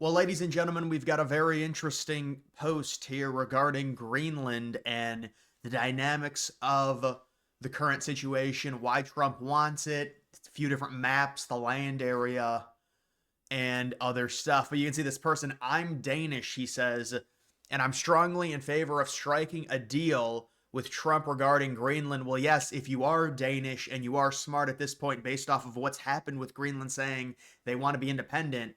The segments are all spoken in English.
Well, ladies and gentlemen, we've got a very interesting post here regarding Greenland and the dynamics of the current situation, why Trump wants it, a few different maps, the land area, and other stuff. But you can see this person, I'm Danish, he says, and I'm strongly in favor of striking a deal with Trump regarding Greenland. Well, yes, if you are Danish and you are smart at this point based off of what's happened with Greenland saying they want to be independent,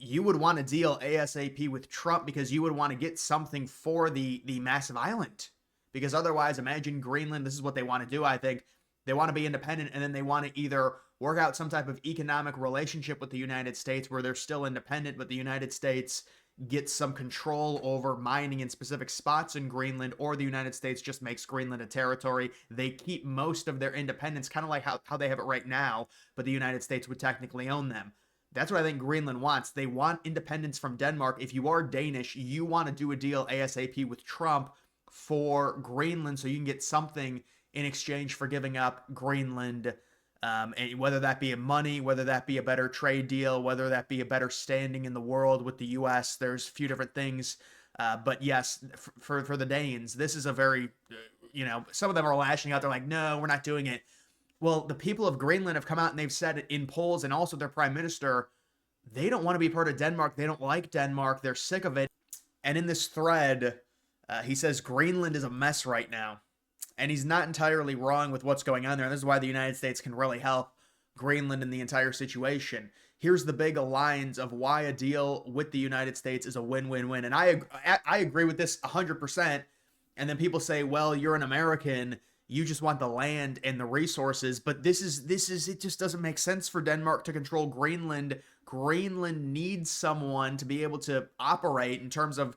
you would want to deal ASAP with Trump because you would want to get something for the massive island. Because otherwise, imagine Greenland. This is what they want to do. I think they want to be independent, and then they want to either work out some type of economic relationship with the United States where they're still independent, but the United States gets some control over mining in specific spots in Greenland, or the United States just makes Greenland a territory. They keep most of their independence, kind of like how they have it right now, but the United States would technically own them. That's what I think Greenland wants. They want independence from Denmark. If you are Danish, you want to do a deal ASAP with Trump for Greenland so you can get something in exchange for giving up Greenland. And whether that be money, whether that be a better trade deal, whether that be a better standing in the world with the U.S., there's a few different things. But yes, for the Danes, this is a very, some of them are lashing out. They're like, no, we're not doing it. Well, the people of Greenland have come out and they've said in polls, and also their prime minister, they don't want to be part of Denmark. They don't like Denmark. They're sick of it. And in this thread, he says Greenland is a mess right now. And he's not entirely wrong with what's going on there. And this is why the United States can really help Greenland in the entire situation. Here's the big lines of why a deal with the United States is a win-win-win. And I agree with this 100%. And then people say, well, you're an American, you just want the land and the resources, but this is it just doesn't make sense for Denmark to control Greenland. Greenland needs someone to be able to operate in terms of,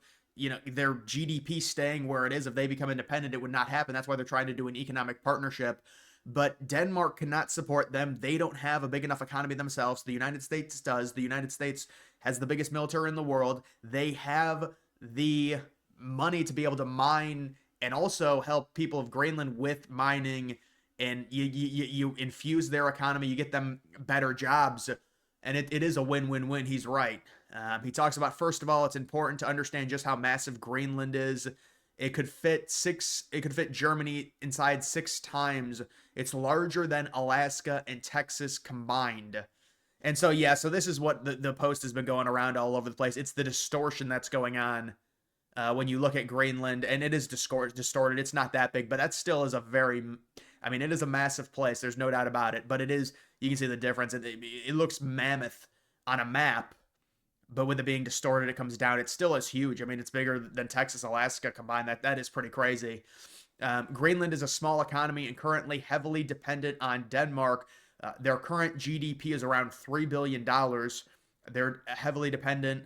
their GDP staying where it is. If they become independent, it would not happen. That's why they're trying to do an economic partnership. But Denmark cannot support them. They don't have a big enough economy themselves. The United States does. The United States has the biggest military in the world. They have the money to be able to mine and also help people of Greenland with mining, and you infuse their economy, you get them better jobs, and it is a win-win-win. He's right. He talks about, first of all, it's important to understand just how massive Greenland is. It could fit Germany inside 6 times. It's larger than Alaska and Texas combined. And so, yeah, so this is what the post has been going around all over the place. It's the distortion that's going on when you look at Greenland, and it is distorted. It's not that big, but that still is it is a massive place. There's no doubt about it. But it is, you can see the difference. It looks mammoth on a map, but with it being distorted, it comes down. It still is huge. I mean, it's bigger than Texas, Alaska combined. That is pretty crazy. Greenland is a small economy and currently heavily dependent on Denmark. Their current GDP is around $3 billion. They're heavily dependent.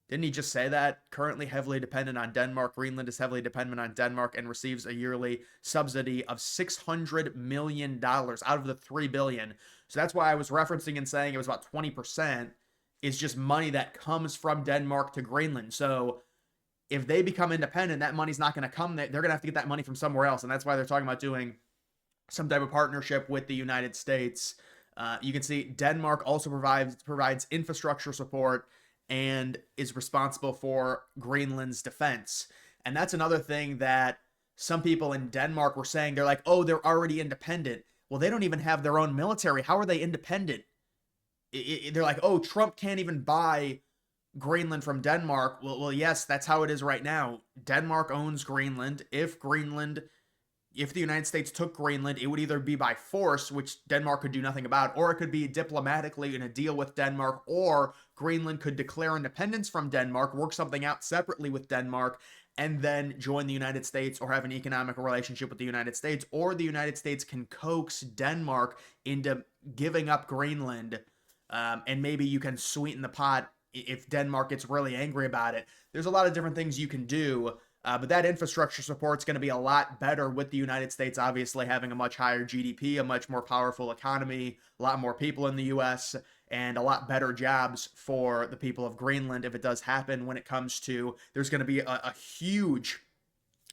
Didn't he just say that? Currently heavily dependent on Denmark. Greenland is heavily dependent on Denmark and receives a yearly subsidy of $600 million out of the $3 billion. So that's why I was referencing and saying it was about 20% is just money that comes from Denmark to Greenland. So if they become independent, that money's not going to come there. They're going to have to get that money from somewhere else. And that's why they're talking about doing some type of partnership with the United States. You can see Denmark also provides infrastructure support and is responsible for Greenland's defense. And that's another thing that some people in Denmark were saying. They're like, oh, they're already independent. Well, they don't even have their own military. How are they independent? They're like, oh, Trump can't even buy Greenland from Denmark. Well, yes, that's how it is right now. Denmark owns Greenland. If the United States took Greenland, it would either be by force, which Denmark could do nothing about, or it could be diplomatically in a deal with Denmark, or Greenland could declare independence from Denmark, work something out separately with Denmark, and then join the United States or have an economic relationship with the United States, or the United States can coax Denmark into giving up Greenland, and maybe you can sweeten the pot if Denmark gets really angry about it. There's a lot of different things you can do. But that infrastructure support is going to be a lot better with the United States, obviously having a much higher GDP, a much more powerful economy, a lot more people in the U.S., and a lot better jobs for the people of Greenland if it does happen. When it comes to, there's going to be a huge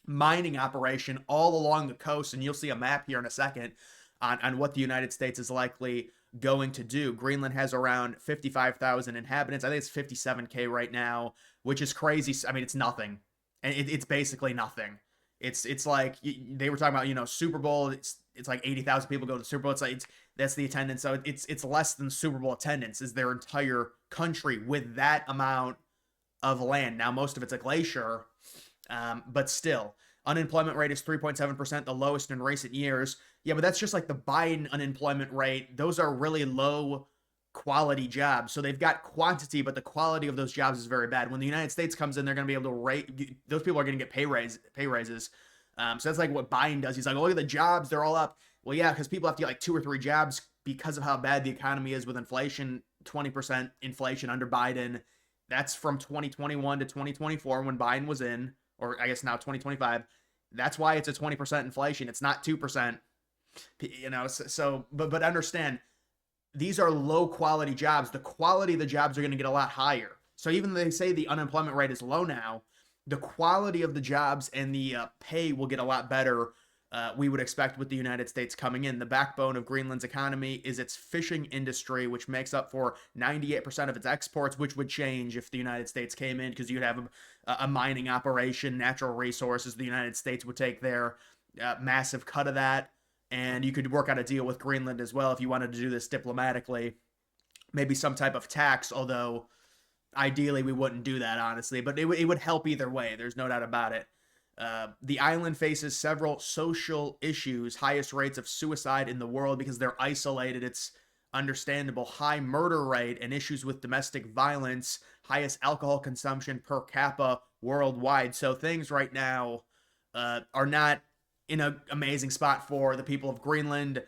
mining operation all along the coast, and you'll see a map here in a second on what the United States is likely going to do. Greenland has around 55,000 inhabitants. I think it's 57K right now, which is crazy. I mean, it's nothing. And it's basically nothing. It's like they were talking about, Super Bowl. It's like 80,000 people go to the Super Bowl. It's like that's the attendance. So it's less than Super Bowl attendance is their entire country with that amount of land. Now most of it's a glacier, but still, unemployment rate is 3.7%, the lowest in recent years. Yeah, but that's just like the Biden unemployment rate. Those are really low quality jobs. So they've got quantity, but the quality of those jobs is very bad. When the United States comes in, they're going to be able to rate. Those people are going to get pay raises. So that's like what Biden does. He's like, oh, look at the jobs, they're all up. Well, yeah, because people have to get like 2 or 3 jobs because of how bad the economy is with inflation. 20% inflation under Biden. That's from 2021 to 2024 when Biden was in, or I guess now 2025. That's why it's a 20% inflation. It's not 2%. But understand, these are low quality jobs. The quality of the jobs are going to get a lot higher. So even though they say the unemployment rate is low now, the quality of the jobs and the pay will get a lot better. We would expect with the United States coming in. The backbone of Greenland's economy is its fishing industry, which makes up for 98% of its exports, which would change if the United States came in because you'd have a mining operation, natural resources. The United States would take their massive cut of that. And you could work out a deal with Greenland as well if you wanted to do this diplomatically. Maybe some type of tax, although ideally we wouldn't do that, honestly. But it would help either way. There's no doubt about it. The island faces several social issues, highest rates of suicide in the world because they're isolated. It's understandable. High murder rate and issues with domestic violence, highest alcohol consumption per capita worldwide. So things right now are not in an amazing spot for the people of Greenland.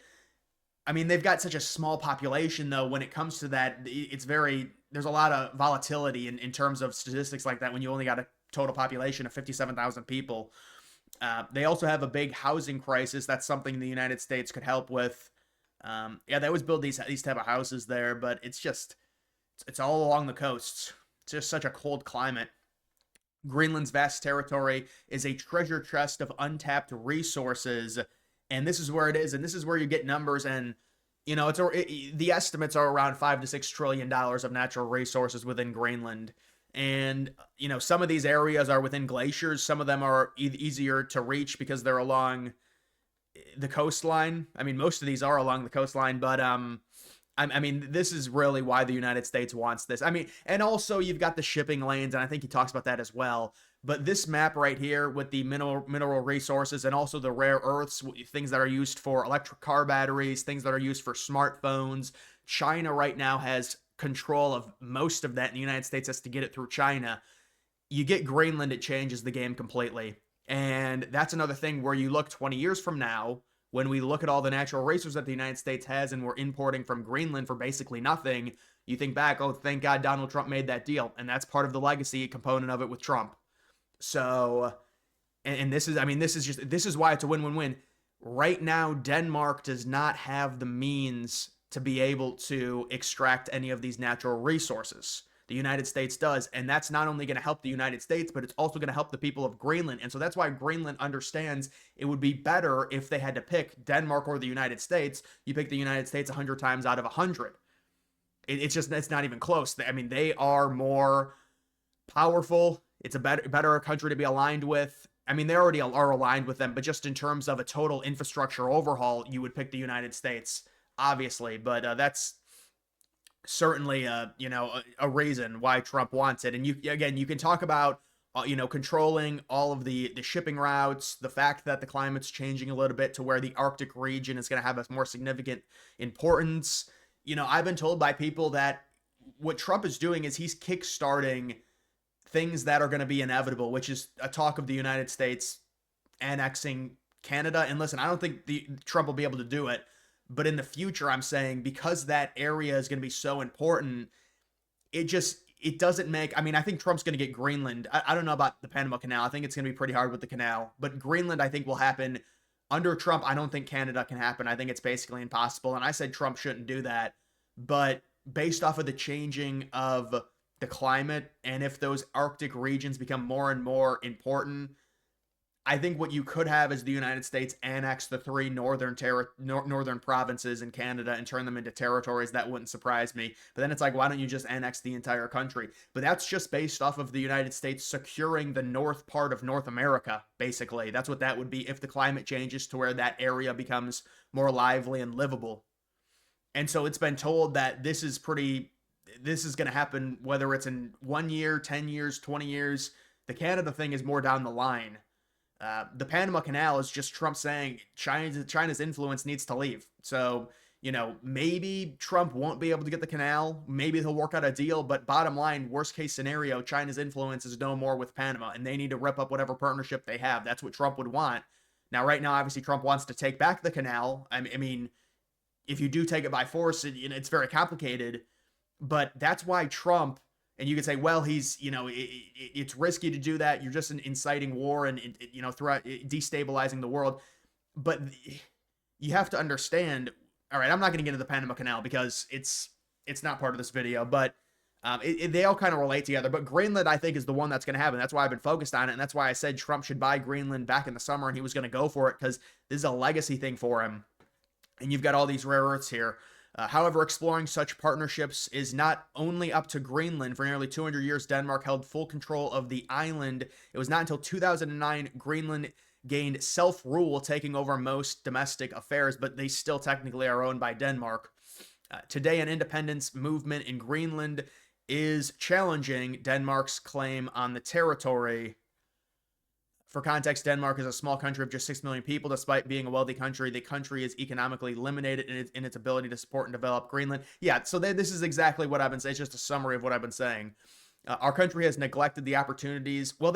I mean, they've got such a small population, though. When it comes to that, there's a lot of volatility in terms of statistics like that when you only got a total population of 57,000 people. They also have a big housing crisis. That's something the United States could help with. They always build these type of houses there, but it's all along the coasts. It's just such a cold climate. Greenland's vast territory is a treasure chest of untapped resources, and this is where it is, and this is where you get numbers, and the estimates are around $5 to $6 trillion of natural resources within Greenland. And some of these areas are within glaciers. Some of them are easier to reach because they're along the coastline. I mean, most of these are along the coastline, but I mean, this is really why the United States wants this. I mean, and also you've got the shipping lanes, and I think he talks about that as well. But this map right here with the mineral resources and also the rare earths, things that are used for electric car batteries, things that are used for smartphones. China right now has control of most of that, and the United States has to get it through China. You get Greenland, it changes the game completely. And that's another thing where you look 20 years from now, when we look at all the natural resources that the United States has and we're importing from Greenland for basically nothing, you think back, oh, thank God Donald Trump made that deal. And that's part of the legacy component of it with Trump. So, and this is why it's a win-win-win. Right now, Denmark does not have the means to be able to extract any of these natural resources. The United States does, and that's not only going to help the United States, but it's also going to help the people of Greenland. And so that's why Greenland understands it would be better if they had to pick Denmark or the United States. You pick the United States 100 times out of 100. It's not even close. I mean, they are more powerful. It's a better country to be aligned with. I mean, they already are aligned with them, but just in terms of a total infrastructure overhaul, you would pick the United States, obviously. But that's certainly a reason why Trump wants it. And you can talk about controlling all of the shipping routes, the fact that the climate's changing a little bit to where the Arctic region is going to have a more significant importance. I've been told by people that what Trump is doing is he's kickstarting things that are going to be inevitable, which is a talk of the United States annexing Canada. And listen, I don't think Trump will be able to do it. But in the future, I'm saying because that area is going to be so important, it doesn't make. I mean, I think Trump's going to get Greenland. I don't know about the Panama Canal. I think it's going to be pretty hard with the canal. But Greenland, I think, will happen. Under Trump, I don't think Canada can happen. I think it's basically impossible. And I said Trump shouldn't do that. But based off of the changing of the climate, and if those Arctic regions become more and more important, I think what you could have is the United States annex the three northern provinces in Canada and turn them into territories. That wouldn't surprise me. But then it's like, why don't you just annex the entire country? But that's just based off of the United States securing the north part of North America, basically. That's what that would be if the climate changes to where that area becomes more lively and livable. And so it's been told that this is going to happen whether it's in 1 year, 10 years, 20 years. The Canada thing is more down the line. The Panama Canal is just Trump saying China's influence needs to leave. So, maybe Trump won't be able to get the canal. Maybe he'll work out a deal. But bottom line, worst case scenario, China's influence is no more with Panama, and they need to rip up whatever partnership they have. That's what Trump would want. Now, right now, obviously, Trump wants to take back the canal. I mean, if you do take it by force, it's very complicated. But that's why Trump, and you could say, well, he's, it's risky to do that. You're just inciting war and, throughout destabilizing the world. But you have to understand, all right, I'm not going to get into the Panama Canal because it's not part of this video, but they all kind of relate together. But Greenland, I think, is the one that's going to happen. That's why I've been focused on it. And that's why I said Trump should buy Greenland back in the summer and he was going to go for it because this is a legacy thing for him. And you've got all these rare earths here. However, exploring such partnerships is not only up to Greenland. For nearly 200 years, Denmark held full control of the island. It was not until 2009 Greenland gained self-rule, taking over most domestic affairs, but they still technically are owned by Denmark. Today, an independence movement in Greenland is challenging Denmark's claim on the territory. For context, Denmark is a small country of just 6 million people. Despite being a wealthy country, the country is economically limited in its ability to support and develop Greenland. Yeah, so this is exactly what I've been saying. It's just a summary of what I've been saying. Our country has neglected the opportunities. Well,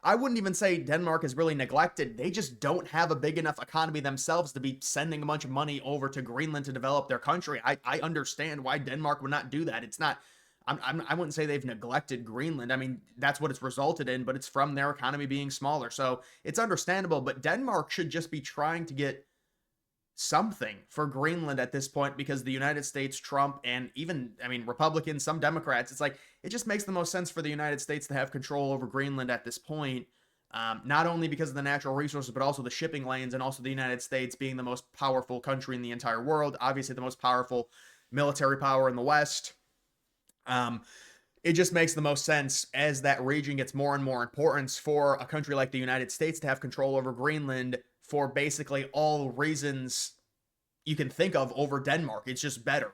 I wouldn't even say Denmark is really neglected. They just don't have a big enough economy themselves to be sending a bunch of money over to Greenland to develop their country. I understand why Denmark would not do that. It's not... I wouldn't say they've neglected Greenland. I mean, that's what it's resulted in, but it's from their economy being smaller. So it's understandable, but Denmark should just be trying to get something for Greenland at this point because the United States, Trump, and even, Republicans, some Democrats, it's like, it just makes the most sense for the United States to have control over Greenland at this point. Not only because of the natural resources, but also the shipping lanes and also the United States being the most powerful country in the entire world. Obviously the most powerful military power in the West. It just makes the most sense as that region gets more and more importance for a country like the United States to have control over Greenland for basically all reasons you can think of over Denmark. It's just better.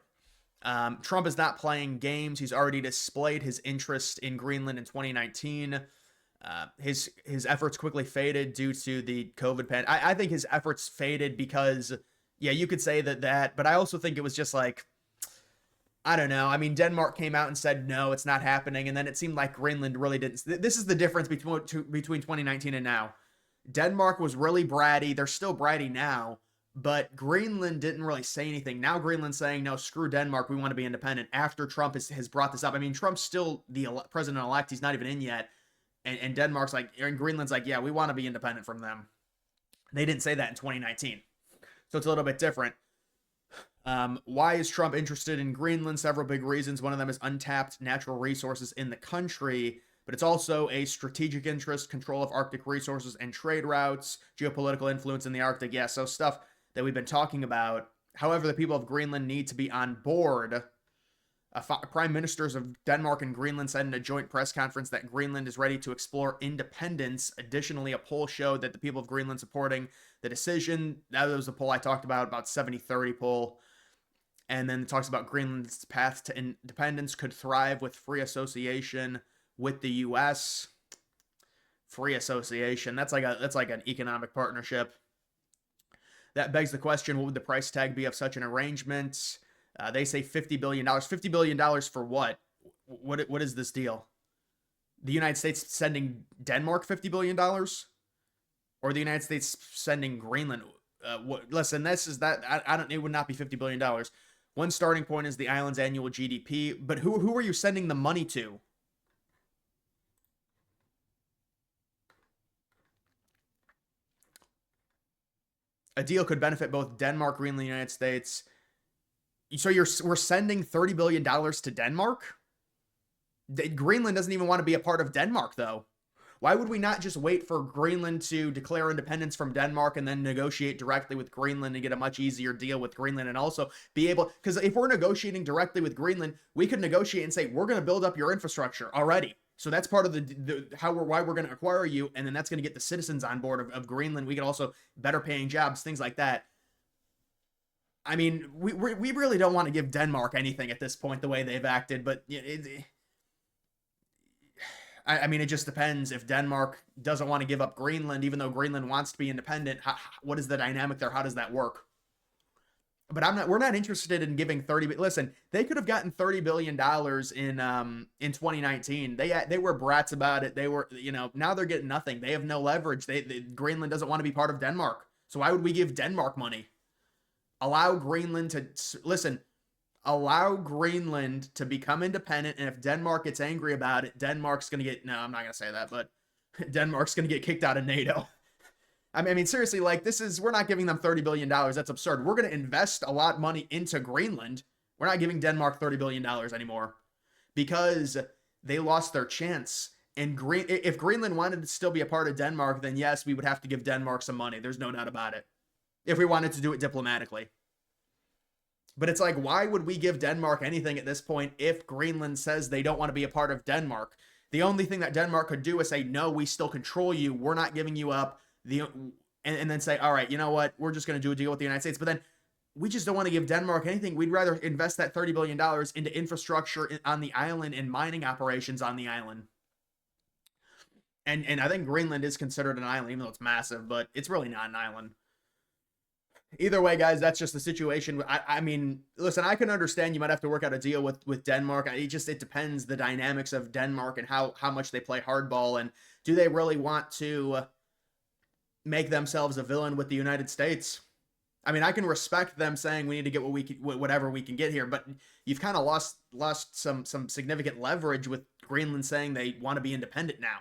Trump is not playing games. He's already displayed his interest in Greenland in 2019. His efforts quickly faded due to the COVID pandemic. I think his efforts faded because, yeah, you could say that, but I also think it was just like, I don't know. I mean, Denmark came out and said, no, it's not happening. And then it seemed like Greenland really didn't. This is the difference between 2019 and now. Denmark was really bratty. They're still bratty now, but Greenland didn't really say anything. Now Greenland's saying, no, screw Denmark. We want to be independent after Trump has brought this up. I mean, Trump's still the president-elect. He's not even in yet. And Denmark's like, and Greenland's like, yeah, we want to be independent from them. They didn't say that in 2019. So it's a little bit different. Why is Trump interested in Greenland? Several big reasons. One of them is untapped natural resources in the country, but it's also a strategic interest, control of Arctic resources and trade routes, geopolitical influence in the Arctic. Yeah, so stuff that we've been talking about. However, the people of Greenland need to be on board. Prime ministers of Denmark and Greenland said in a joint press conference that Greenland is ready to explore independence. Additionally, a poll showed that the people of Greenland supporting the decision. That was the poll I talked about 70-30 poll. And then it talks about Greenland's path to independence could thrive with free association with the U.S. Free association. That's like an economic partnership. That begs the question, what would the price tag be of such an arrangement? They say $50 billion. $50 billion for what? What is this deal? The United States sending Denmark $50 billion? Or the United States sending Greenland? Listen, it would not be $50 billion. One starting point is the island's annual GDP, but who are you sending the money to? A deal could benefit both Denmark, Greenland, and the United States. So we're sending $30 billion to Denmark? Greenland doesn't even want to be a part of Denmark, though. Why would we not just wait for Greenland to declare independence from Denmark and then negotiate directly with Greenland and get a much easier deal with Greenland, and also be able, because if we're negotiating directly with Greenland, we could negotiate and say, we're going to build up your infrastructure already. So that's part of why we're going to acquire you, and then that's going to get the citizens on board of Greenland. We could also better paying jobs, things like that. I mean, we really don't want to give Denmark anything at this point, the way they've acted, but I mean, it just depends. If Denmark doesn't want to give up Greenland, even though Greenland wants to be independent, what is the dynamic there? How does that work? But we're not interested in giving 30. Listen, they could have gotten $30 billion in 2019. They were brats about it. They were, now they're getting nothing. They have no leverage. Greenland doesn't want to be part of Denmark. So why would we give Denmark money? Allow Greenland to listen. Allow Greenland to become independent, and if Denmark gets angry about it, Denmark's going to get, no, I'm not going to say that, but Denmark's going to get kicked out of NATO. I mean, seriously, like, we're not giving them $30 billion. That's absurd. We're going to invest a lot of money into Greenland. We're not giving Denmark $30 billion anymore because they lost their chance. And if Greenland wanted to still be a part of Denmark, then yes, we would have to give Denmark some money. There's no doubt about it. If we wanted to do it diplomatically. But it's like, why would we give Denmark anything at this point if Greenland says they don't want to be a part of Denmark? The only thing that Denmark could do is say, no, we still control you. We're not giving you up. And then say, all right, you know what? We're just going to do a deal with the United States. But then we just don't want to give Denmark anything. We'd rather invest that $30 billion into infrastructure on the island and mining operations on the island. And I think Greenland is considered an island, even though it's massive, but it's really not an island. Either way, guys, that's just the situation. I mean, listen, I can understand you might have to work out a deal with Denmark. It depends the dynamics of Denmark and how much they play hardball, and do they really want to make themselves a villain with the United States? I mean, I can respect them saying we need to get whatever we can get here, but you've kind of lost some significant leverage with Greenland saying they want to be independent now.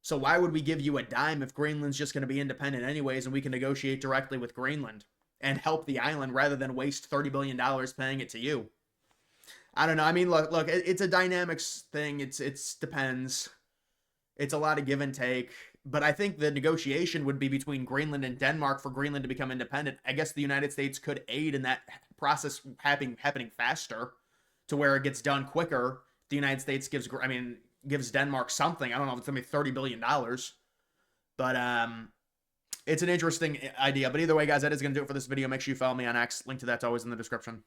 So why would we give you a dime if Greenland's just going to be independent anyways, and we can negotiate directly with Greenland and help the island rather than waste $30 billion paying it to you? I don't know. I mean, look, it's a dynamics thing. It's depends. It's a lot of give and take. But I think the negotiation would be between Greenland and Denmark for Greenland to become independent. I guess the United States could aid in that process happening faster to where it gets done quicker. The United States gives Denmark something. I don't know if it's going to be $30 billion. But it's an interesting idea. But either way, guys, that is going to do it for this video. Make sure you follow me on X. Link to that's always in the description.